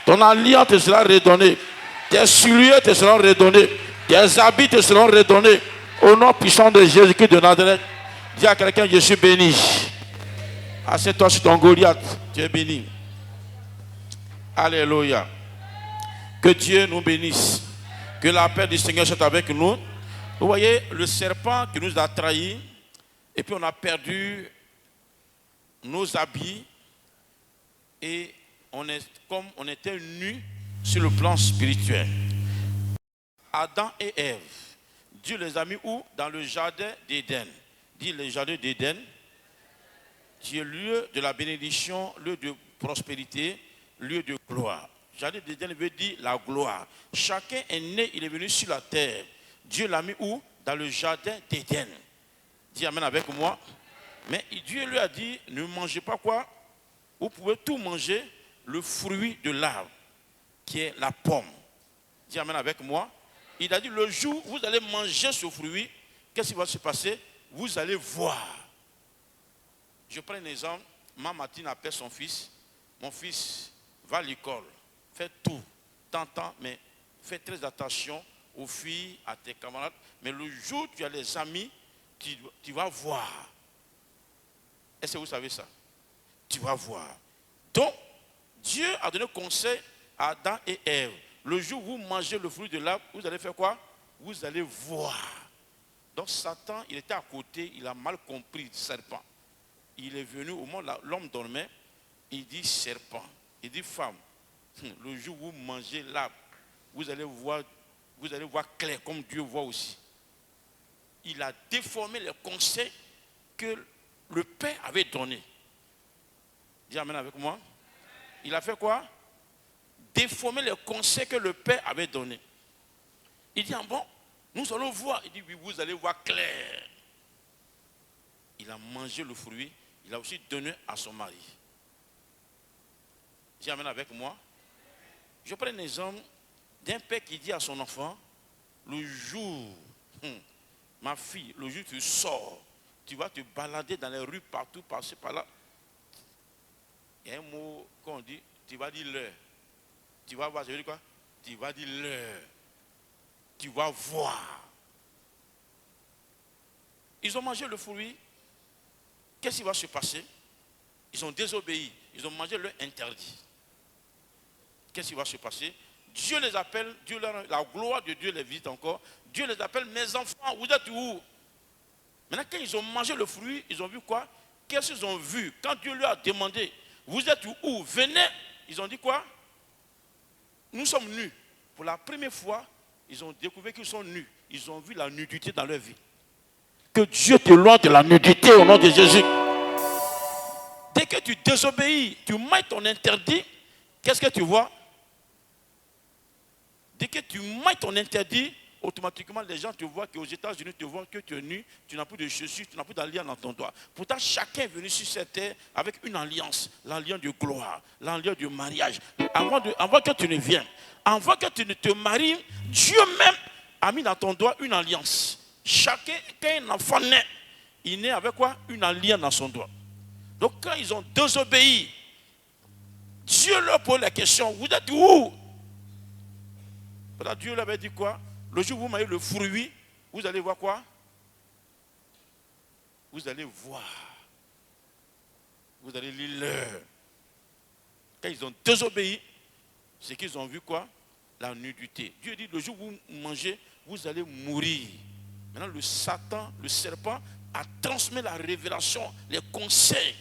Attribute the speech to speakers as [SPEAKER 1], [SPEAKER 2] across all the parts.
[SPEAKER 1] Ton alliance te sera redonnée. Tes souliers te seront redonnés. Tes habits te seront redonnés. Au nom puissant de Jésus-Christ de Nazareth, dis à quelqu'un, je suis béni. Assieds-toi sur ton Goliath, tu es béni. Alléluia. Que Dieu nous bénisse. Que la paix du Seigneur soit avec nous. Vous voyez, le serpent qui nous a trahis, et puis on a perdu nos habits, et comme on était nus sur le plan spirituel. Adam et Ève, Dieu les a mis où? Dans le jardin d'Éden. Dit le jardin d'Éden, qui est lieu de la bénédiction, lieu de prospérité, lieu de gloire. Jardin d'Éden veut dire la gloire. Chacun est né, il est venu sur la terre. Dieu l'a mis où? Dans le jardin d'Éden. Dis amen avec moi. Mais Dieu lui a dit, ne mangez pas quoi? Vous pouvez tout manger, le fruit de l'arbre, qui est la pomme. Dis amen avec moi. Il a dit, le jour où vous allez manger ce fruit, qu'est-ce qui va se passer? Vous allez voir. Je prends un exemple. Ma Martine appelle son fils. Mon fils va à l'école. Fais tout. T'entends, mais fais très attention aux filles, à tes camarades. Mais le jour où tu as les amis, tu vas voir. Est-ce que vous savez ça? Tu vas voir. Donc, Dieu a donné conseil à Adam et Ève. Le jour où vous mangez le fruit de l'arbre, vous allez faire quoi? Vous allez voir. Donc Satan, il était à côté, il a mal compris le serpent. Il est venu au moment où l'homme dormait, il dit serpent, il dit femme, le jour où vous mangez l'arbre, vous allez voir clair comme Dieu voit aussi. Il a déformé les conseils que le Père avait donnés. Dis amen avec moi. Il a fait quoi? Déformer les conseils que le Père avait donnés. Il dit, ah bon, nous allons voir. Il dit, oui, vous allez voir clair. Il a mangé le fruit, il a aussi donné à son mari. Dis amen avec moi. Je prends un exemple d'un père qui dit à son enfant, le jour, ma fille, le jour où tu sors, tu vas te balader dans les rues partout, par-ci, par-là. Il y a un mot qu'on dit, tu vas dire l'heure. Tu vas voir, je veux dire quoi? Tu vas dire l'heure. Tu vas voir. Ils ont mangé le fruit. Qu'est-ce qui va se passer? Ils ont désobéi. Ils ont mangé leur interdit. Qu'est-ce qui va se passer? Dieu les appelle, la gloire de Dieu les visite encore. Dieu les appelle, mes enfants, vous êtes où? Maintenant, quand ils ont mangé le fruit, ils ont vu quoi? Qu'est-ce qu'ils ont vu? Quand Dieu leur a demandé, vous êtes où? Venez. Ils ont dit quoi? Nous sommes nus. Pour la première fois, ils ont découvert qu'ils sont nus. Ils ont vu la nudité dans leur vie. Que Dieu te loin de la nudité au nom de Jésus. Dès que tu désobéis, tu mailles ton interdit, qu'est-ce que tu vois? Dès que tu mailles ton interdit, automatiquement les gens te voient qu'aux États-Unis te voient que tu es nu, tu n'as plus de chaussures, tu n'as plus d'alliance dans ton doigt. Pourtant, chacun est venu sur cette terre avec une alliance, l'alliance de gloire, l'alliance de mariage. Avant que tu ne viennes, avant que tu ne te maries, Dieu même a mis dans ton doigt une alliance. Chacun, quand un enfant naît, il naît avec quoi? Une alliance dans son doigt. Donc quand ils ont désobéi, Dieu leur pose la question, vous êtes où? Dieu leur avait dit quoi? Le jour où vous mangez le fruit, vous allez voir quoi? Vous allez voir. Vous allez lire l'heure. Quand ils ont désobéi, c'est qu'ils ont vu quoi? La nudité. Dieu dit, le jour où vous mangez, vous allez mourir. Maintenant, le Satan, le serpent, a transmis la révélation, les conseils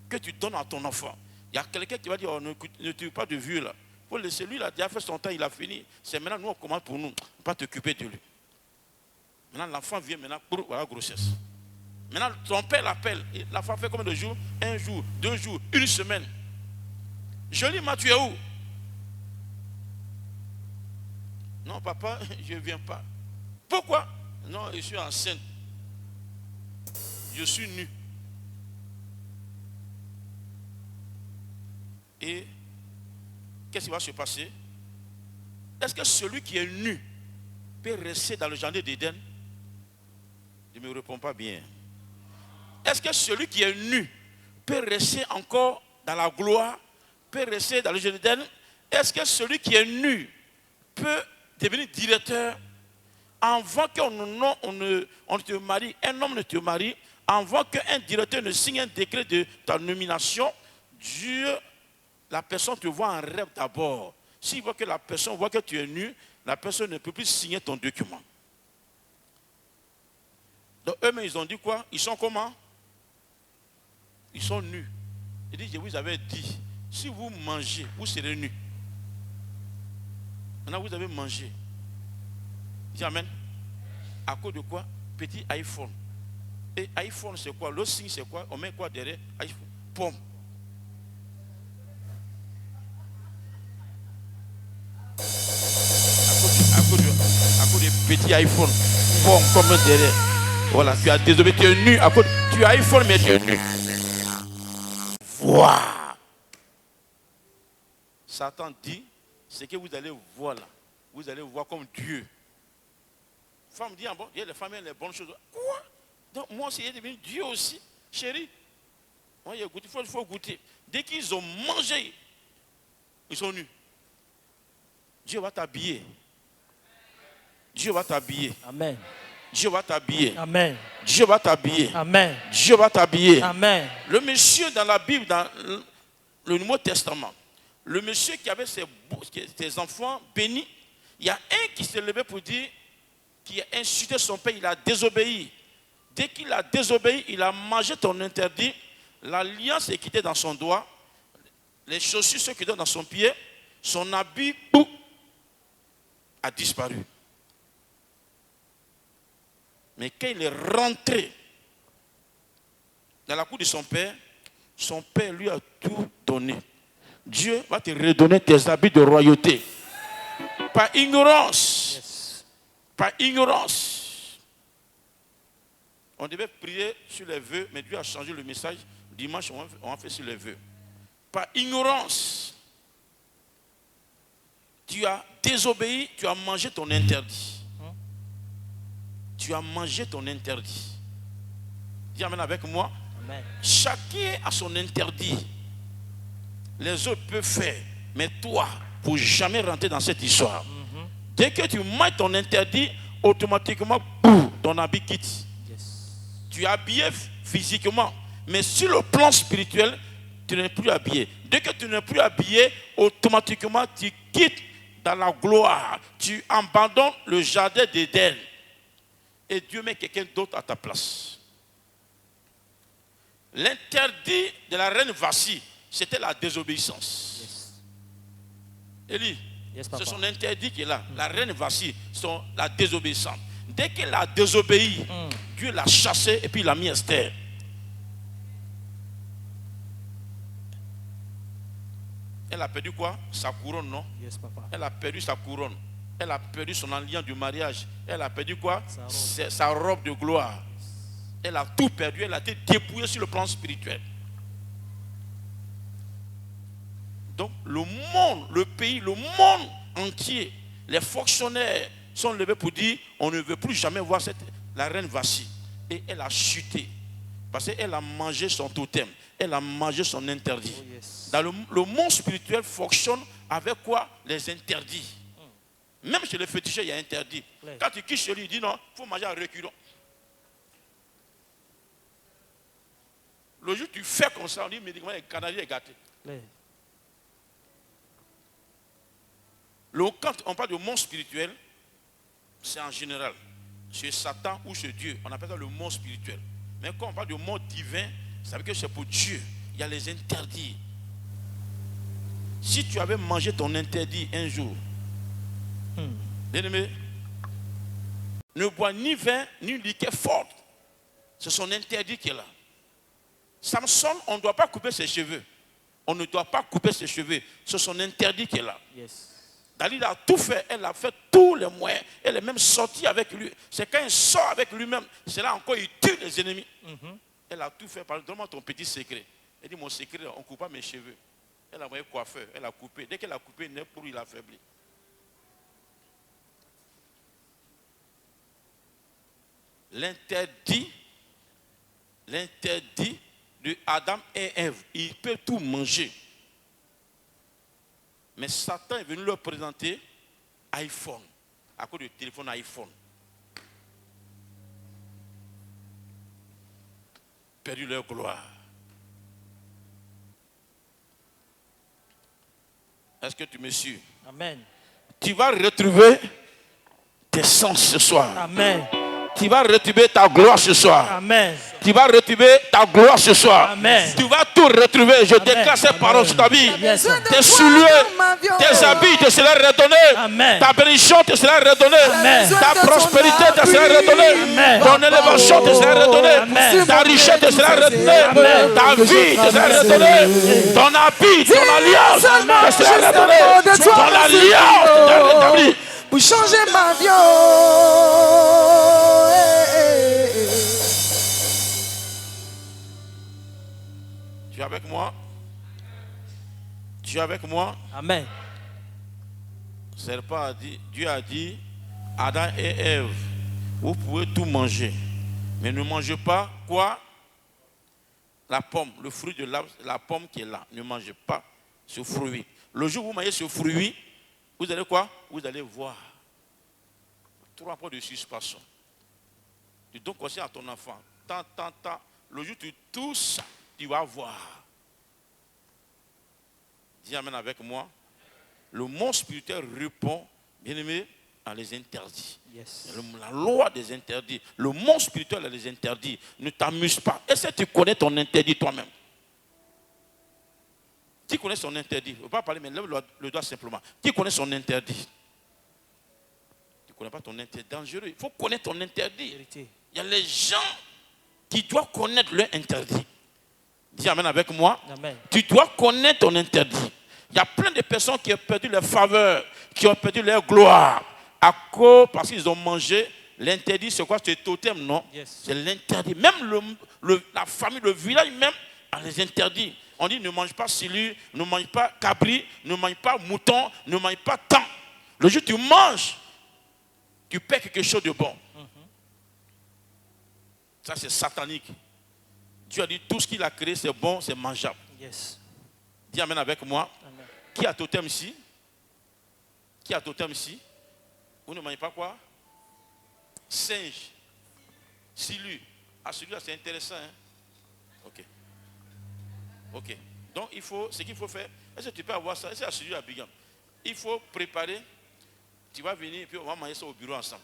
[SPEAKER 1] que tu donnes à ton enfant. Il y a quelqu'un qui va dire, oh, ne tue pas de vieux là. Il faut laisser lui, il a déjà fait son temps, il a fini. C'est maintenant, nous, on commence pour nous. On ne va pas t'occuper de lui. Maintenant, l'enfant vient maintenant pour la grossesse. Maintenant, ton père l'appelle. L'enfant fait combien de jours? 1 jour, 2 jours, 1 semaine. Jolie, tu es où? Non, papa, je ne viens pas. Pourquoi? Non, je suis enceinte. Je suis nu. Et qu'est-ce qui va se passer? Est-ce que celui qui est nu peut rester dans le jardin d'Éden? Je ne me réponds pas bien. Est-ce que celui qui est nu peut rester encore dans la gloire, peut rester dans le jardin d'Éden? Est-ce que celui qui est nu peut devenir directeur avant on te marie, un homme ne te marie, avant qu'un directeur ne signe un décret de ta nomination, Dieu, la personne te voit en rêve d'abord. S'il voit que la personne voit que tu es nu, la personne ne peut plus signer ton document. Donc eux-mêmes, ils ont dit quoi? Ils sont comment? Ils sont nus. Il dit, je vous avais dit, si vous mangez, vous serez nus. Maintenant, vous avez mangé. Dis amen. À cause de quoi? Petit iPhone. Et iPhone, c'est quoi? Le signe, c'est quoi? On met quoi derrière? iPhone. Pomme. À cause du petit iPhone. Pomme, comme derrière. Voilà, tu as désobéi, tu es nu. À cause, tu as iPhone, mais tu es nu. Voilà. Satan dit, c'est que vous allez voir là. Vous allez voir comme Dieu. Femme dit, ah bon, il y a les femmes et les bonnes choses. Quoi? Donc moi aussi, il est devenu Dieu aussi. Chérie, moi, il faut goûter. Dès qu'ils ont mangé, ils sont nus. Dieu va t'habiller. Dieu va t'habiller.
[SPEAKER 2] Amen.
[SPEAKER 1] Dieu va t'habiller.
[SPEAKER 2] Amen.
[SPEAKER 1] Dieu va t'habiller.
[SPEAKER 2] Amen.
[SPEAKER 1] Dieu va t'habiller.
[SPEAKER 2] Amen.
[SPEAKER 1] Le monsieur dans la Bible, dans le Nouveau Testament, le monsieur qui avait ses enfants bénis, il y a un qui s'est levé pour dire, qui a insulté son père, il a désobéi. Dès qu'il a désobéi, il a mangé ton interdit, l'alliance est quittée dans son doigt, les chaussures se quittaient dans son pied, son habit boum, a disparu. Mais quand il est rentré dans la cour de son père lui a tout donné. Dieu va te redonner tes habits de royauté. Par ignorance.
[SPEAKER 2] Yes.
[SPEAKER 1] Par ignorance. On devait prier sur les vœux, mais Dieu a changé le message. Dimanche, on a fait sur les vœux. Par ignorance. Tu as désobéi, tu as mangé ton interdit. Tu as mangé ton interdit. Dis amen avec moi.
[SPEAKER 2] Amen.
[SPEAKER 1] Chacun a son interdit. Les autres peuvent faire, mais toi, il ne faut jamais rentrer dans cette histoire. Dès que tu manges ton interdit, automatiquement, boum, ton habit quitte.
[SPEAKER 2] Yes.
[SPEAKER 1] Tu es habillé physiquement, mais sur le plan spirituel, tu n'es plus habillé. Dès que tu n'es plus habillé, automatiquement, tu quittes dans la gloire. Tu abandonnes le jardin d'Éden. Et Dieu met quelqu'un d'autre à ta place. L'interdit de la reine Vasti, c'était la désobéissance.
[SPEAKER 2] Yes.
[SPEAKER 1] Élie,
[SPEAKER 2] Yes,
[SPEAKER 1] c'est
[SPEAKER 2] papa.
[SPEAKER 1] son interdit qui est là. La reine Vasti, c'est la désobéissance. Dès qu'elle a désobéi, Dieu l'a chassée et puis il a mis Esther. Elle a perdu quoi? Sa couronne, non?
[SPEAKER 2] Yes, papa.
[SPEAKER 1] Elle a perdu sa couronne. Elle a perdu son alliance du mariage. Elle a perdu quoi?
[SPEAKER 2] Sa robe.
[SPEAKER 1] Sa robe de gloire. Elle a tout perdu. Elle a été dépouillée sur le plan spirituel. Donc le monde, le pays, le monde entier, les fonctionnaires sont levés pour dire on ne veut plus jamais voir la reine Vasti. Et elle a chuté. Parce qu'elle a mangé son totem. Elle a mangé son interdit.
[SPEAKER 2] Oh, yes.
[SPEAKER 1] Dans le monde spirituel fonctionne avec quoi? Les interdits. Même chez les féticheurs, il y a interdit.
[SPEAKER 2] Ouais.
[SPEAKER 1] Quand tu quittes chez lui, il dit non, il faut manger en reculant. Le jour où tu fais comme ça, on dit médicament, le canadien est gâté.
[SPEAKER 2] Ouais.
[SPEAKER 1] Quand on parle de monde spirituel, c'est en général. Chez Satan ou chez Dieu, on appelle ça le monde spirituel. Mais quand on parle de monde divin, ça veut dire que c'est pour Dieu. Il y a les interdits. Si tu avais mangé ton interdit un jour, bien-aimé, ne bois ni vin ni liqueur forte. C'est son interdit qui est là. Samson, on ne doit pas couper ses cheveux. On ne doit pas couper ses cheveux. C'est son interdit qui est là.
[SPEAKER 2] Yes.
[SPEAKER 1] Dalila a tout fait. Elle a fait tous les moyens. Elle est même sortie avec lui. C'est quand il sort avec lui-même, c'est là encore il tue les ennemis. Elle a tout fait. Donne-moi ton petit secret. Elle dit, mon secret, on ne coupe pas mes cheveux. Elle a envoyé coiffeur. Elle a coupé. Dès qu'elle a coupé, pour lui, il a affaibli. L'interdit de Adam et Ève, il peut tout manger. Mais Satan est venu leur présenter iPhone, à cause du téléphone iPhone. Perdu leur gloire. Est-ce que tu me suis?
[SPEAKER 2] Amen.
[SPEAKER 1] Tu vas retrouver tes sens ce soir.
[SPEAKER 2] Amen.
[SPEAKER 1] Tu vas retrouver ta gloire ce soir.
[SPEAKER 2] Amen.
[SPEAKER 1] Tu vas retrouver ta gloire ce soir.
[SPEAKER 2] Amen.
[SPEAKER 1] Tu vas tout retrouver. Je déclare ces paroles sur ta vie.
[SPEAKER 2] Yes.
[SPEAKER 1] Tes souliers, tes habits te seront redonnés.
[SPEAKER 2] Amen.
[SPEAKER 1] Ta bénédiction te sera redonnée.
[SPEAKER 2] Amen.
[SPEAKER 1] Ta prospérité te sera redonnée.
[SPEAKER 2] Amen.
[SPEAKER 1] Ton élévation te sera redonnée.
[SPEAKER 2] Amen.
[SPEAKER 1] Ta richesse te sera redonnée.
[SPEAKER 2] Amen.
[SPEAKER 1] Ta vie te sera redonnée. Ton habit, ton alliance te sera redonnée. Ton alliance te sera rétablie.
[SPEAKER 3] Pour changer ma vie.
[SPEAKER 1] Tu es avec moi? Tu es avec moi?
[SPEAKER 2] Amen.
[SPEAKER 1] Serpent a dit, Dieu a dit, Adam et Ève, vous pouvez tout manger, mais ne mangez pas quoi? La pomme, le fruit de la pomme qui est là. Ne mangez pas ce fruit. Le jour où vous mangez ce fruit, vous allez quoi? Vous allez voir 3 points de suspension. Tu donnes conseil à ton enfant. Tant. Le jour où tu touches, tu vas voir. Dis amen avec moi. Le monde spirituel répond, bien aimé, à les interdits.
[SPEAKER 2] Yes.
[SPEAKER 1] La loi des interdits. Le monde spirituel a les interdits. Ne t'amuse pas. Est-ce que tu connais ton interdit toi-même? Qui connaît son interdit? Je ne veux pas parler, mais lève le doigt simplement. Qui connaît son interdit? Tu ne connais pas ton interdit. Dangereux. Il faut connaître ton interdit.
[SPEAKER 2] Vérité.
[SPEAKER 1] Il y a les gens qui doivent connaître leur interdit. Dis amen avec moi.
[SPEAKER 2] Amen.
[SPEAKER 1] Tu dois connaître ton interdit. Il y a plein de personnes qui ont perdu leur faveur, qui ont perdu leur gloire, à cause, parce qu'ils ont mangé. L'interdit, c'est quoi? C'est totem, non?
[SPEAKER 2] Yes.
[SPEAKER 1] C'est l'interdit. Même la famille, le village même, a les interdits. On dit ne mange pas silure, ne mange pas cabri, ne mange pas mouton, ne mange pas thym. Le jour où tu manges, tu perds quelque chose de bon. Ça, c'est satanique. Dieu a dit tout ce qu'il a créé, c'est bon, c'est mangeable.
[SPEAKER 2] Yes.
[SPEAKER 1] Dis amen avec moi.
[SPEAKER 2] Amen.
[SPEAKER 1] Qui a totem ici? Qui a totem ici? Vous ne mangez pas quoi? Singe. Silu. Ah, celui-là, c'est intéressant. Hein? Ok. Ok. Donc, ce qu'il faut faire, est-ce que tu peux avoir ça? Est-ce que celui à Bigam? Il faut préparer. Tu vas venir et puis on va manger ça au bureau ensemble.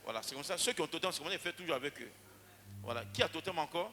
[SPEAKER 1] Voilà, c'est comme ça. Ceux qui ont totem, c'est comme ça, on fait toujours avec eux. Voilà. Qui a totem encore?